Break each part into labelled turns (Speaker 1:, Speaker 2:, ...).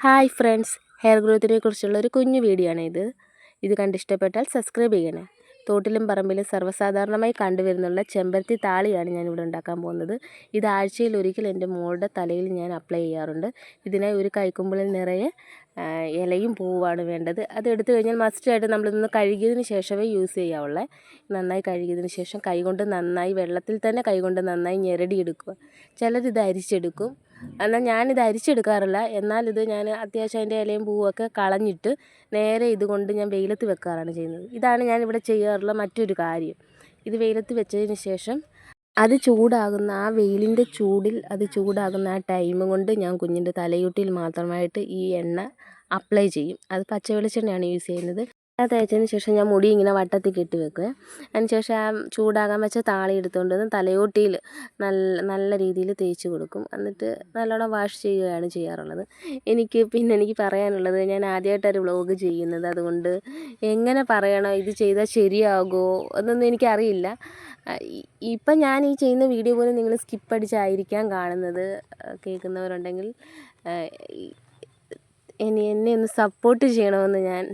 Speaker 1: Hi friends, hair ഗ്രോത്തിനെ കുറിച്ചുള്ള ഒരു കുഞ്ഞു വീഡിയോ ആണ് ഇത് കണ്ടിഷ്ടപ്പെട്ടാൽ സബ്സ്ക്രൈബ് ചെയ്യണേ. തോട്ടിലും പറമ്പിലും സർവ്വസാധാരണമായി കണ്ടുവരുന്നുള്ള ചെമ്പരത്തി താളിയാണ് ഞാനിവിടെ ഉണ്ടാക്കാൻ പോകുന്നത്. ഇത് ആഴ്ചയിൽ ഒരിക്കൽ എൻ്റെ മോളുടെ തലയിൽ ഞാൻ അപ്ലൈ ചെയ്യാറുണ്ട്. ഇതിനായി ഒരു കൈക്കുമ്പിളിൽ നിറയെ ഇലയും പൂവാണ് വേണ്ടത്. അത് എടുത്തു കഴിഞ്ഞാൽ മസ്റ്റായിട്ട് നമ്മളിതൊന്ന് കഴുകിയതിന് ശേഷമേ യൂസ് ചെയ്യാവുള്ളൂ. നന്നായി കഴുകിയതിന് ശേഷം കൈകൊണ്ട് നന്നായി വെള്ളത്തിൽ തന്നെ കൈകൊണ്ട് നന്നായി ഞെരടിയെടുക്കുക. ചിലരിത് അരിച്ചെടുക്കും, എന്നാൽ ഞാനിത് അരിച്ചെടുക്കാറില്ല. എന്നാൽ ഇത് ഞാൻ അത്യാവശ്യം അതിൻ്റെ ഇലയും പൂവൊക്കെ കളഞ്ഞിട്ട് നേരെ ഇതുകൊണ്ട് ഞാൻ വെയിലത്ത് വെക്കാറാണ് ചെയ്യുന്നത്. ഇതാണ് ഞാനിവിടെ ചെയ്യാറുള്ള മറ്റൊരു കാര്യം. ഇത് വെയിലത്ത് വെച്ചതിന് ശേഷം അത് ചൂടാകുന്ന ആ വെയിലിൻ്റെ ചൂടിൽ അത് ചൂടാകുന്ന ആ ടൈം കൊണ്ട് ഞാൻ കുഞ്ഞിൻ്റെ തലയൂട്ടിയിൽ മാത്രമായിട്ട് ഈ എണ്ണ അപ്ലൈ ചെയ്യും. അത് പച്ച വെളിച്ചെണ്ണയാണ് യൂസ് ചെയ്യുന്നത്. തേച്ചതിന് ശേഷം ഞാൻ മുടി ഇങ്ങനെ വട്ടത്തിൽ കെട്ടി വെക്കുക. അതിന് ശേഷം ആ ചൂടാകാൻ വെച്ച താളി എടുത്തുകൊണ്ട് വന്ന് തലയോട്ടിയിൽ നല്ല രീതിയിൽ തേച്ച് കൊടുക്കും. എന്നിട്ട് നല്ലോണം വാഷ് ചെയ്യുകയാണ് ചെയ്യാറുള്ളത്. എനിക്ക് പറയാനുള്ളത്, ഞാൻ ആദ്യമായിട്ടൊരു വ്ളോഗ് ചെയ്യുന്നത്, അതുകൊണ്ട് എങ്ങനെ പറയണം, ഇത് ചെയ്താൽ ശരിയാകുമോ എന്നൊന്നും എനിക്കറിയില്ല. ഇപ്പം ഞാൻ ഈ ചെയ്യുന്ന വീഡിയോ പോലും നിങ്ങൾ സ്കിപ്പ് അടിച്ചായിരിക്കാം കാണുന്നത്. കേൾക്കുന്നവരുണ്ടെങ്കിൽ എന്നെ ഒന്ന് സപ്പോർട്ട് ചെയ്യണമെന്ന് ഞാൻ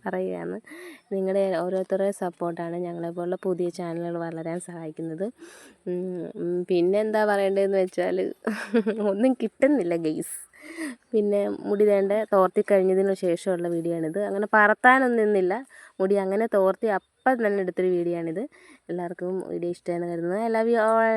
Speaker 1: പറയുകയാണ്. നിങ്ങളുടെ ഓരോരുത്തരുടെ സപ്പോർട്ടാണ് ഞങ്ങളെപ്പോലുള്ള പുതിയ ചാനലുകൾ വളരാൻ സഹായിക്കുന്നത്. പിന്നെന്താ പറയേണ്ടതെന്ന് വെച്ചാൽ ഒന്നും കിട്ടുന്നില്ല ഗെയ്സ്. പിന്നെ മുടി വേണ്ട തോർത്തി കഴിഞ്ഞതിന് ശേഷമുള്ള വീഡിയോ ആണിത്. അങ്ങനെ പറത്താനൊന്നും നിന്നില്ല, മുടി അങ്ങനെ തോർത്തി അപ്പം തന്നെ എടുത്തൊരു വീഡിയോ ആണിത്. എല്ലാവർക്കും വീഡിയോ ഇഷ്ടമായെന്ന് കരുതുന്നു. I love you all.